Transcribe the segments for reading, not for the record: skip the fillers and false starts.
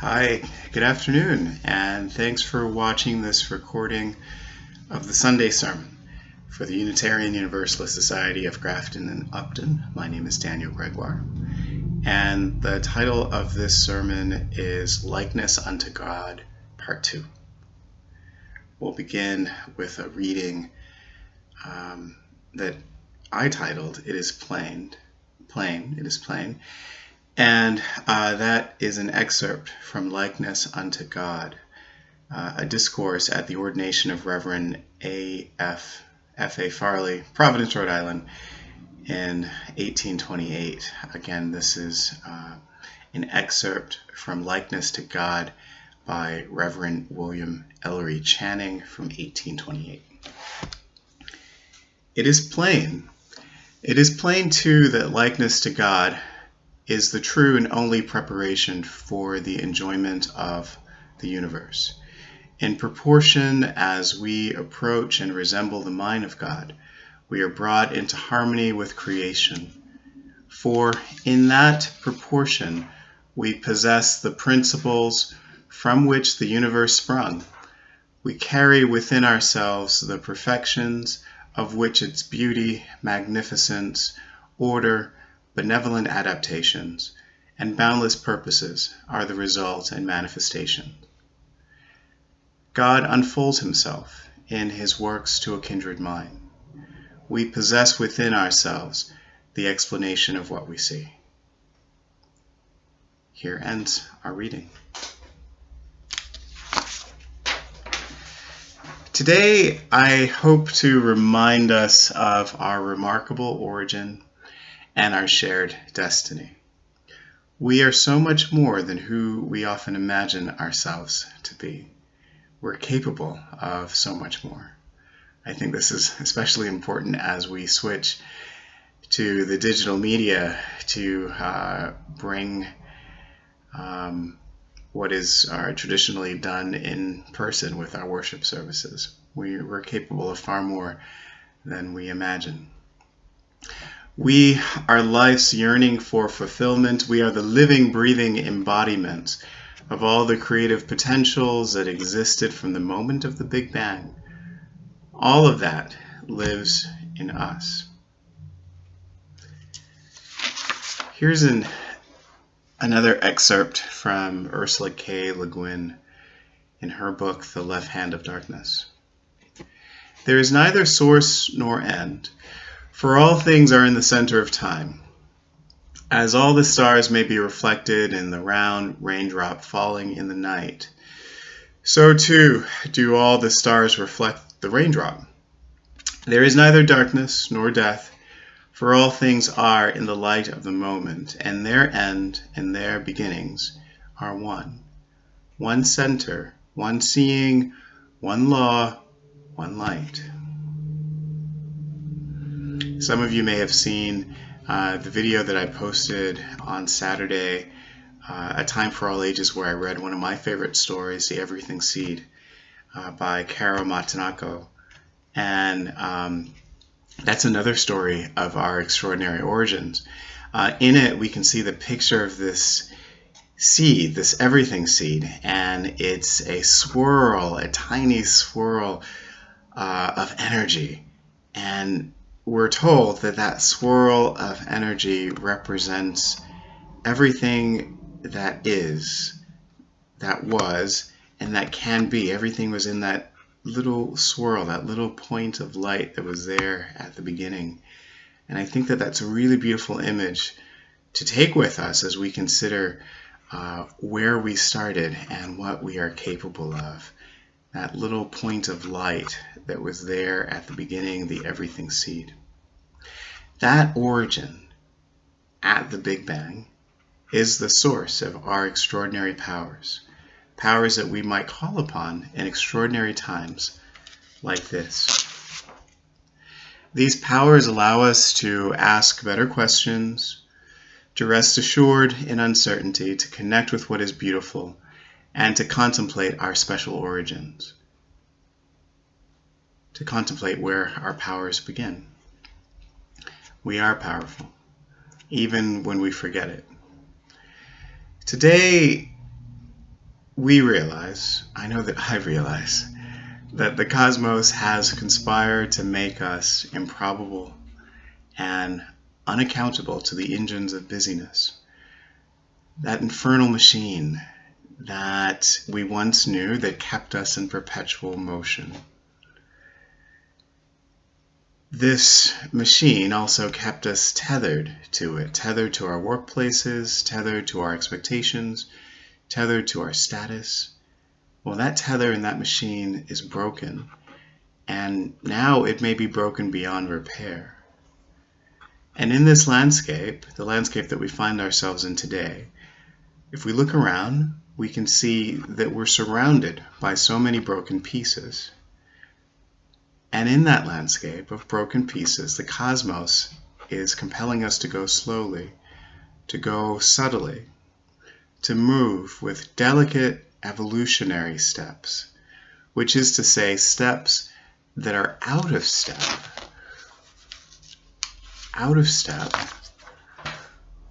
Hi, good afternoon, and thanks for watching this recording of the Sunday Sermon for the Unitarian Universalist Society of Grafton and Upton. My name is Daniel Gregoire, and the title of this sermon is Likeness unto God, Part 2. We'll begin with a reading that I titled, It is Plain, It is Plain. And that is an excerpt from Likeness unto God, a discourse at the ordination of Reverend F.A. Farley, Providence, Rhode Island, in 1828. Again, this is an excerpt from Likeness to God by Reverend William Ellery Channing from 1828. It is plain. It is plain, too, that likeness to God is the true and only preparation for the enjoyment of the universe. In proportion as we approach and resemble the mind of God, we are brought into harmony with creation. For in that proportion, we possess the principles from which the universe sprung. We carry within ourselves the perfections of which its beauty, magnificence, order, benevolent adaptations, and boundless purposes are the result and manifestation. God unfolds himself in his works to a kindred mind. We possess within ourselves the explanation of what we see. Here ends our reading. Today, I hope to remind us of our remarkable origin and our shared destiny. We are so much more than who we often imagine ourselves to be. We're capable of so much more. I think this is especially important as we switch to the digital media to bring what is traditionally done in person with our worship services. We're capable of far more than we imagine. We are life's yearning for fulfillment. We are the living, breathing embodiment of all the creative potentials that existed from the moment of the Big Bang. All of that lives in us. Here's another excerpt from Ursula K. Le Guin in her book, The Left Hand of Darkness. There is neither source nor end, for all things are in the center of time. As all the stars may be reflected in the round raindrop falling in the night, so too do all the stars reflect the raindrop. There is neither darkness nor death, for all things are in the light of the moment, and their end and their beginnings are one. One center, one seeing, one law, one light. Some of you may have seen the video that I posted on Saturday, A Time for All Ages, where I read one of my favorite stories, The Everything Seed, by Caro Matanako. And that's another story of our extraordinary origins. In it, we can see the picture of this seed, this everything seed, and it's a swirl, a tiny swirl of energy. And we're told that that swirl of energy represents everything that is, that was, and that can be. Everything was in that little swirl, that little point of light that was there at the beginning. And I think that that's a really beautiful image to take with us as we consider where we started and what we are capable of. That little point of light that was there at the beginning, the everything seed. That origin at the Big Bang is the source of our extraordinary powers, powers that we might call upon in extraordinary times like this. These powers allow us to ask better questions, to rest assured in uncertainty, to connect with what is beautiful, and to contemplate our special origins, to contemplate where our powers begin. We are powerful, even when we forget it. Today, we realize, I know that I realize, that the cosmos has conspired to make us improbable and unaccountable to the engines of busyness. That infernal machine that we once knew that kept us in perpetual motion. This machine also kept us tethered to it, tethered to our workplaces, tethered to our expectations, tethered to our status. Well, that tether in that machine is broken, and now it may be broken beyond repair. And in this landscape, the landscape that we find ourselves in today, if we look around, we can see that we're surrounded by so many broken pieces. And in that landscape of broken pieces, the cosmos is compelling us to go slowly, to go subtly, to move with delicate evolutionary steps, which is to say steps that are out of step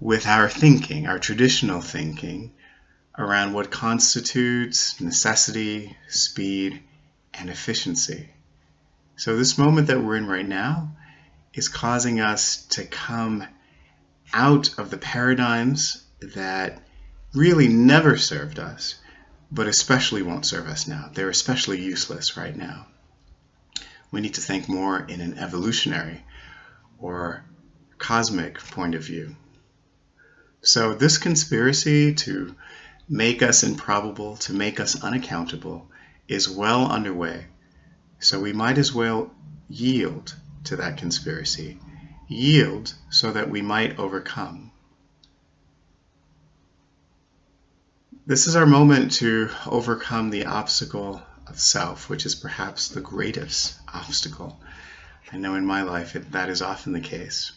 with our thinking, our traditional thinking, around what constitutes necessity, speed, and efficiency. So this moment that we're in right now is causing us to come out of the paradigms that really never served us, but especially won't serve us now. They're especially useless right now. We need to think more in an evolutionary or cosmic point of view. So this conspiracy to make us improbable, to make us unaccountable, is well underway. So we might as well yield to that conspiracy. Yield so that we might overcome. This is our moment to overcome the obstacle of self, which is perhaps the greatest obstacle. I know in my life that is often the case.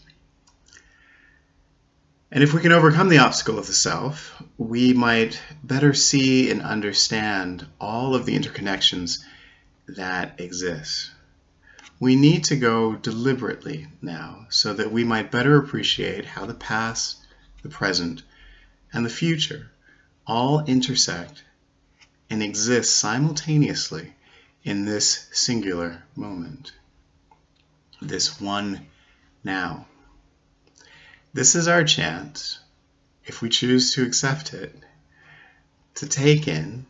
And if we can overcome the obstacle of the self, we might better see and understand all of the interconnections that exist. We need to go deliberately now so that we might better appreciate how the past, the present, and the future all intersect and exist simultaneously in this singular moment, this one now. This is our chance, if we choose to accept it, to take in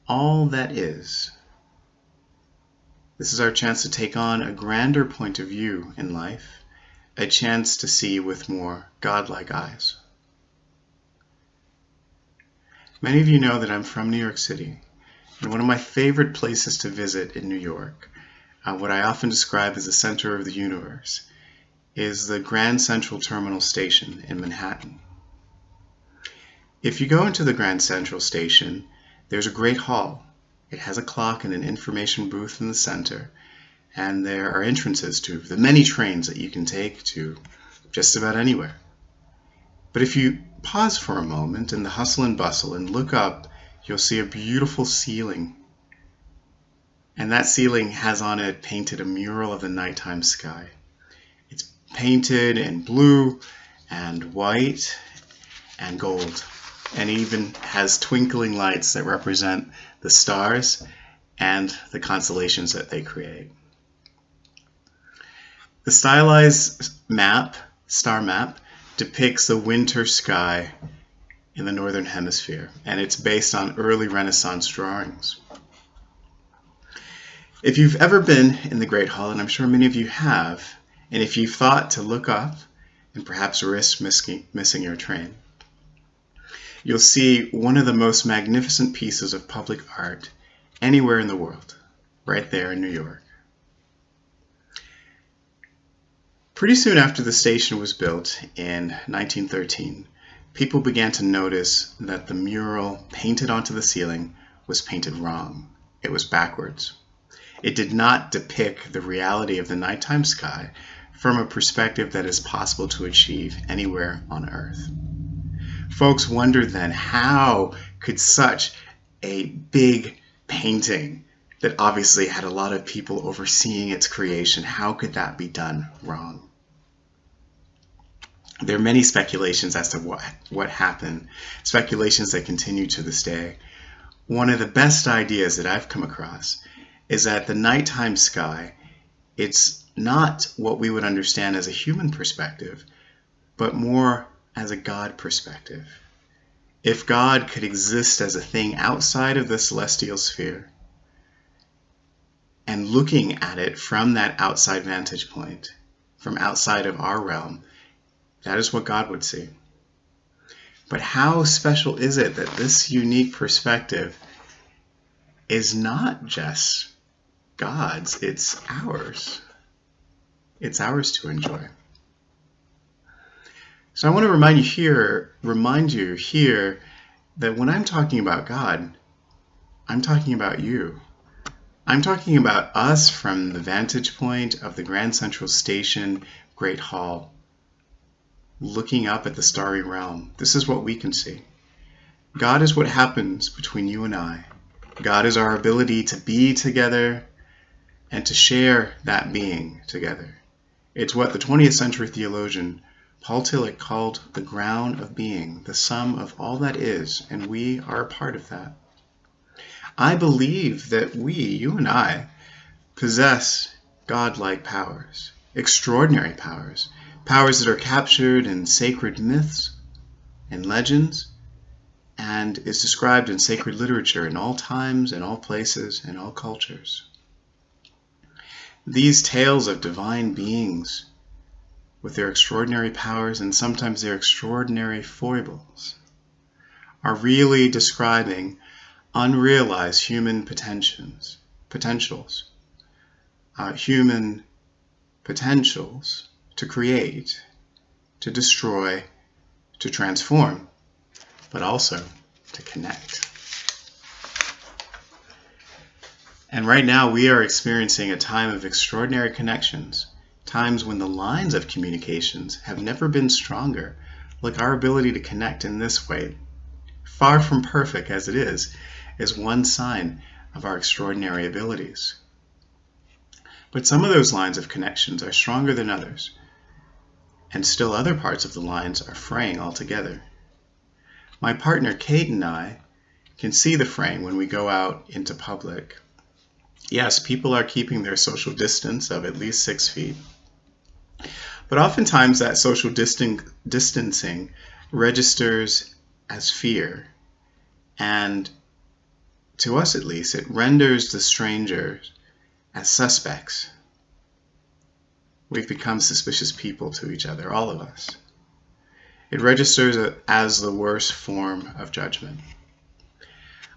all that is. This is our chance to take on a grander point of view in life, a chance to see with more godlike eyes. Many of you know that I'm from New York City, and one of my favorite places to visit in New York, what I often describe as the center of the universe, is the Grand Central Terminal Station in Manhattan. If you go into the Grand Central Station, there's a great hall. It has a clock and an information booth in the center, and there are entrances to the many trains that you can take to just about anywhere. But if you pause for a moment in the hustle and bustle and look up, you'll see a beautiful ceiling. And that ceiling has on it painted a mural of the nighttime sky. It's painted in blue and white and gold, and even has twinkling lights that represent the stars and the constellations that they create. The stylized star map, depicts the winter sky in the northern hemisphere, and it's based on early Renaissance drawings. If you've ever been in the Great Hall, and I'm sure many of you have, and if you've thought to look up and perhaps risk missing your train, you'll see one of the most magnificent pieces of public art anywhere in the world, right there in New York. Pretty soon after the station was built in 1913, people began to notice that the mural painted onto the ceiling was painted wrong. It was backwards. It did not depict the reality of the nighttime sky from a perspective that is possible to achieve anywhere on Earth. Folks wondered then, how could such a big painting that obviously had a lot of people overseeing its creation, how could that be done wrong? There are many speculations as to what happened, speculations that continue to this day. One of the best ideas that I've come across is that the nighttime sky, it's not what we would understand as a human perspective, but more as a God perspective. If God could exist as a thing outside of the celestial sphere, and looking at it from that outside vantage point, from outside of our realm, that is what God would see. But how special is it that this unique perspective is not just God's, it's ours. It's ours to enjoy. So I want to remind you here that when I'm talking about God, I'm talking about you. I'm talking about us from the vantage point of the Grand Central Station Great Hall, looking up at the starry realm. This is what we can see. God is what happens between you and I. God is our ability to be together and to share that being together. It's what the 20th century theologian Paul Tillich called the ground of being, the sum of all that is, and we are a part of that. I believe that we, you and I, possess God-like powers, extraordinary powers, powers that are captured in sacred myths and legends, and is described in sacred literature in all times, in all places, in all cultures. These tales of divine beings with their extraordinary powers and sometimes their extraordinary foibles are really describing unrealized human potentials, human potentials to create, to destroy, to transform, but also to connect. And right now we are experiencing a time of extraordinary connections, times when the lines of communications have never been stronger, like our ability to connect in this way, far from perfect as it is one sign of our extraordinary abilities. But some of those lines of connections are stronger than others, and still other parts of the lines are fraying altogether. My partner Kate and I can see the fraying when we go out into public. Yes, people are keeping their social distance of at least 6 feet. But oftentimes that social distancing registers as fear, and to us at least, it renders the strangers as suspects. We've become suspicious people to each other, all of us. It registers as the worst form of judgment.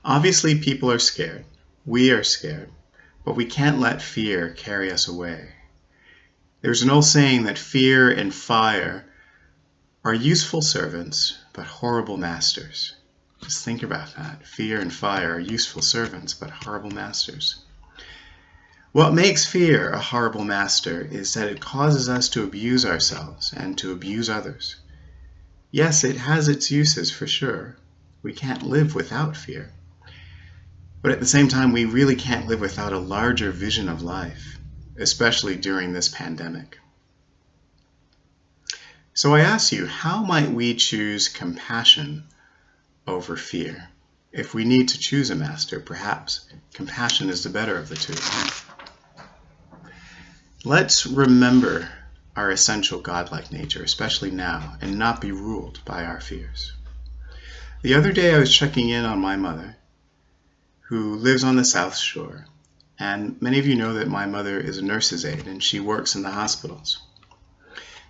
Obviously, people are scared. We are scared. But we can't let fear carry us away. There's an old saying that fear and fire are useful servants, but horrible masters. Just think about that. Fear and fire are useful servants, but horrible masters. What makes fear a horrible master is that it causes us to abuse ourselves and to abuse others. Yes, it has its uses for sure. We can't live without fear. But at the same time, we really can't live without a larger vision of life, especially during this pandemic. So I ask you, how might we choose compassion over fear? If we need to choose a master, perhaps compassion is the better of the two. Let's remember our essential godlike nature, especially now, and not be ruled by our fears. The other day I was checking in on my mother, who lives on the South Shore, and many of you know that my mother is a nurse's aide and she works in the hospitals.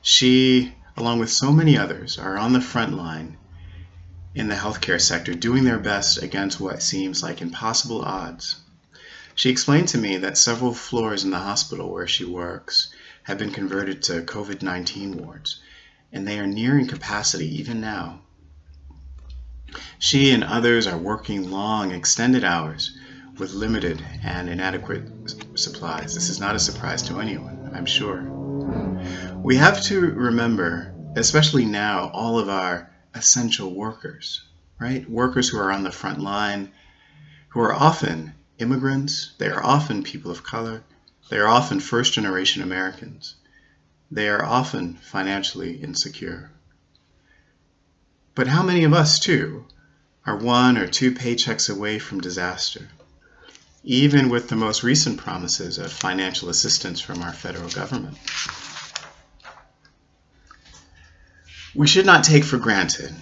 She, along with so many others, are on the front line in the healthcare sector, doing their best against what seems like impossible odds. She explained to me that several floors in the hospital where she works have been converted to COVID-19 wards, and they are nearing capacity even now. She and others are working long, extended hours with limited and inadequate supplies. This is not a surprise to anyone, I'm sure. We have to remember, especially now, all of our essential workers, right? Workers who are on the front line, who are often immigrants, they are often people of color, they are often first-generation Americans. They are often financially insecure. But how many of us, too, are 1 or 2 paychecks away from disaster, even with the most recent promises of financial assistance from our federal government. We should not take for granted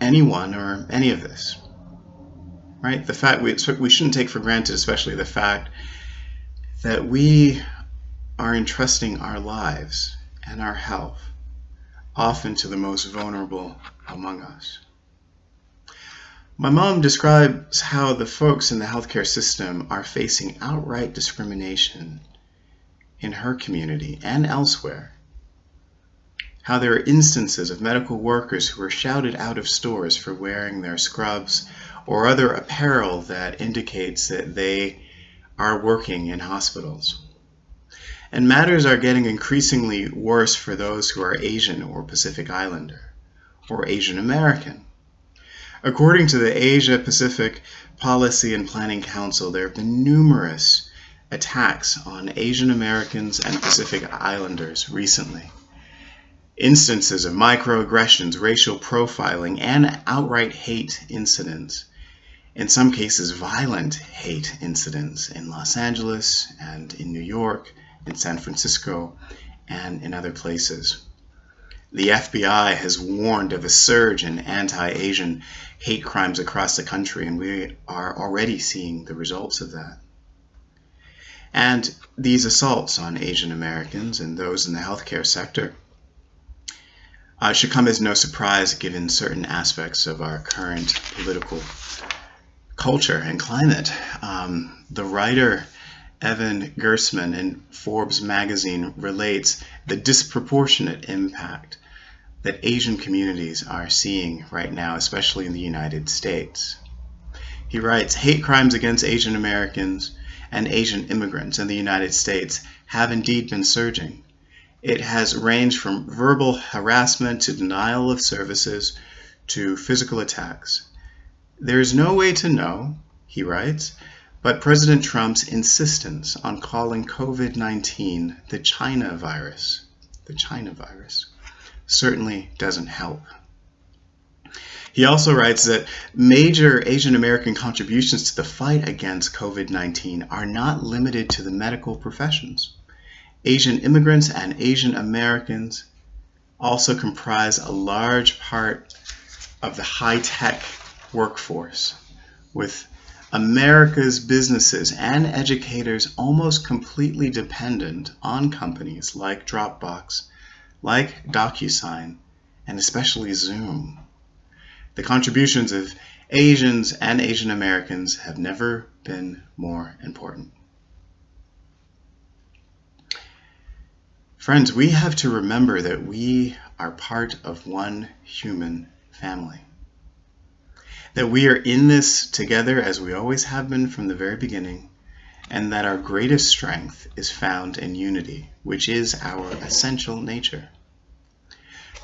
anyone or any of this, right? The fact we shouldn't take for granted, especially the fact that we are entrusting our lives and our health often to the most vulnerable among us. My mom describes how the folks in the healthcare system are facing outright discrimination in her community and elsewhere. How there are instances of medical workers who are shouted out of stores for wearing their scrubs or other apparel that indicates that they are working in hospitals. And matters are getting increasingly worse for those who are Asian or Pacific Islander or Asian American. According to the Asia Pacific Policy and Planning Council, there have been numerous attacks on Asian Americans and Pacific Islanders recently. Instances of microaggressions, racial profiling, and outright hate incidents. In some cases, violent hate incidents in Los Angeles and in New York, in San Francisco, and in other places. The FBI has warned of a surge in anti-Asian hate crimes across the country, and we are already seeing the results of that. And these assaults on Asian Americans and those in the healthcare sector should come as no surprise given certain aspects of our current political culture and climate. The writer Evan Gersman in Forbes magazine relates the disproportionate impact that Asian communities are seeing right now, especially in the United States. He writes, hate crimes against Asian Americans and Asian immigrants in the United States have indeed been surging. It has ranged from verbal harassment to denial of services to physical attacks. There is no way to know, he writes, but President Trump's insistence on calling COVID-19 the China virus, certainly doesn't help. He also writes that major Asian American contributions to the fight against COVID-19 are not limited to the medical professions. Asian immigrants and Asian Americans also comprise a large part of the high-tech workforce, with America's businesses and educators almost completely dependent on companies like Dropbox, like DocuSign, and especially Zoom. The contributions of Asians and Asian Americans have never been more important. Friends, we have to remember that we are part of one human family. That we are in this together as we always have been from the very beginning, and that our greatest strength is found in unity, which is our essential nature.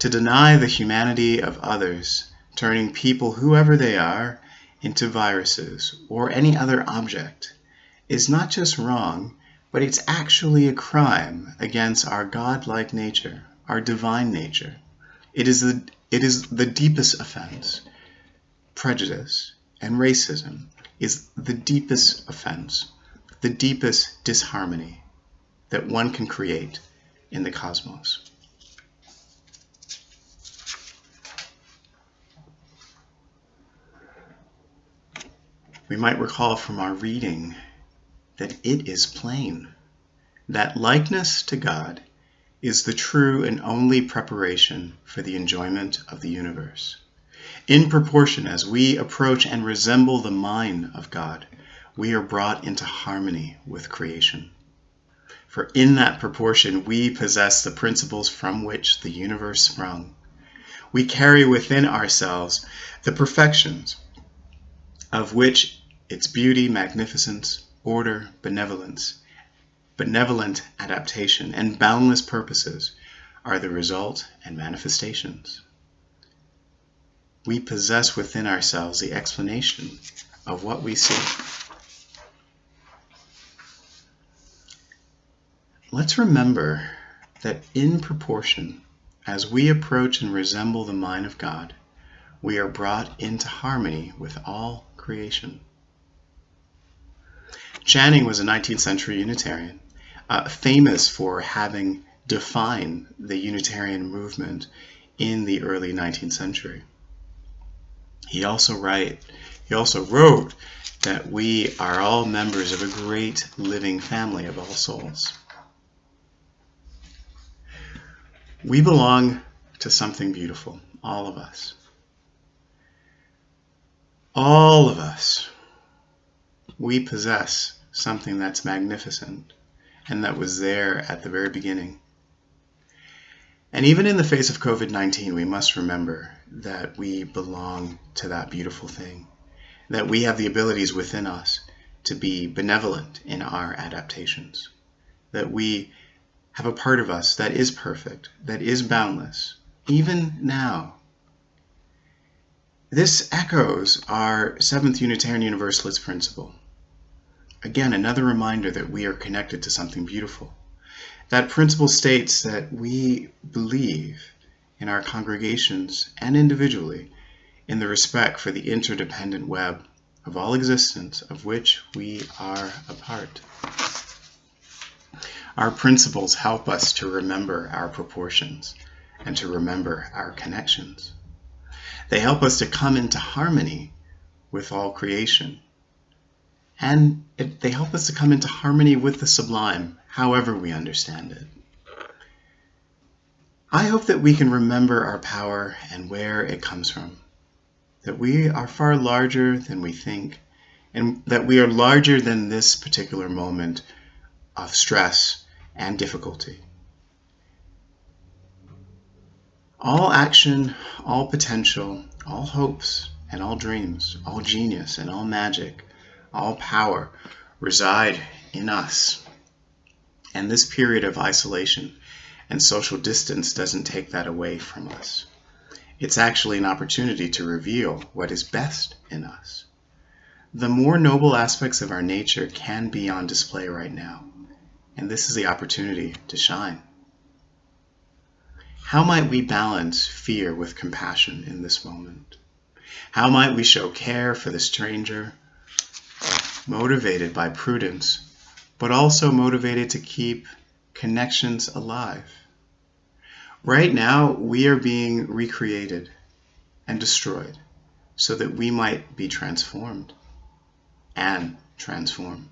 To deny the humanity of others, turning people, whoever they are, into viruses or any other object, is not just wrong, but it's actually a crime against our God-like nature, our divine nature. It is the deepest offense. Prejudice and racism is the deepest offense, the deepest disharmony that one can create in the cosmos. We might recall from our reading that it is plain that likeness to God is the true and only preparation for the enjoyment of the universe. In proportion as we approach and resemble the mind of God, we are brought into harmony with creation. For in that proportion, we possess the principles from which the universe sprung. We carry within ourselves the perfections of which its beauty, magnificence, order, benevolent adaptation, and boundless purposes are the result and manifestations. We possess within ourselves the explanation of what we see. Let's remember that in proportion as we approach and resemble the mind of God, We are brought into harmony with all creation. Channing was a 19th century Unitarian, famous for having defined the Unitarian movement in the early 19th century. He also wrote that we are all members of a great living family of all souls. We belong to something beautiful, all of us. All of us. We possess something that's magnificent and that was there at the very beginning. And even in the face of COVID-19, we must remember that we belong to that beautiful thing, that we have the abilities within us to be benevolent in our adaptations, that we have a part of us that is perfect, that is boundless, even now. This echoes our Seventh Unitarian Universalist principle. Again, another reminder that we are connected to something beautiful. That principle states that we believe in our congregations and individually in the respect for the interdependent web of all existence of which we are a part. Our principles help us to remember our proportions and to remember our connections. They help us to come into harmony with all creation. And they help us to come into harmony with the sublime, however we understand it. I hope that we can remember our power and where it comes from, that we are far larger than we think, and that we are larger than this particular moment of stress and difficulty. All action, all potential, all hopes and all dreams, all genius and all magic, all power reside in us. And this period of isolation and social distance doesn't take that away from us. It's actually an opportunity to reveal what is best in us. The more noble aspects of our nature can be on display right now, and this is the opportunity to shine. How might we balance fear with compassion in this moment? How might we show care for the stranger, motivated by prudence, but also motivated to keep connections alive? Right now, we are being recreated and destroyed so that we might be transformed and transform.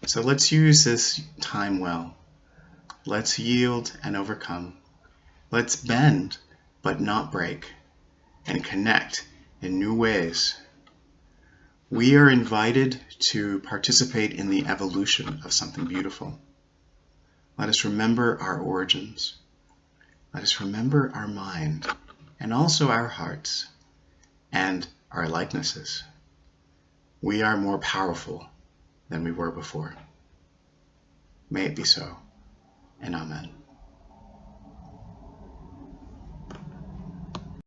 So let's use this time well. Let's yield and overcome. Let's bend but not break and connect in new ways. We are invited to participate in the evolution of something beautiful. Let us remember our origins. Let us remember our mind and also our hearts and our likenesses. We are more powerful than we were before. May it be so, and amen.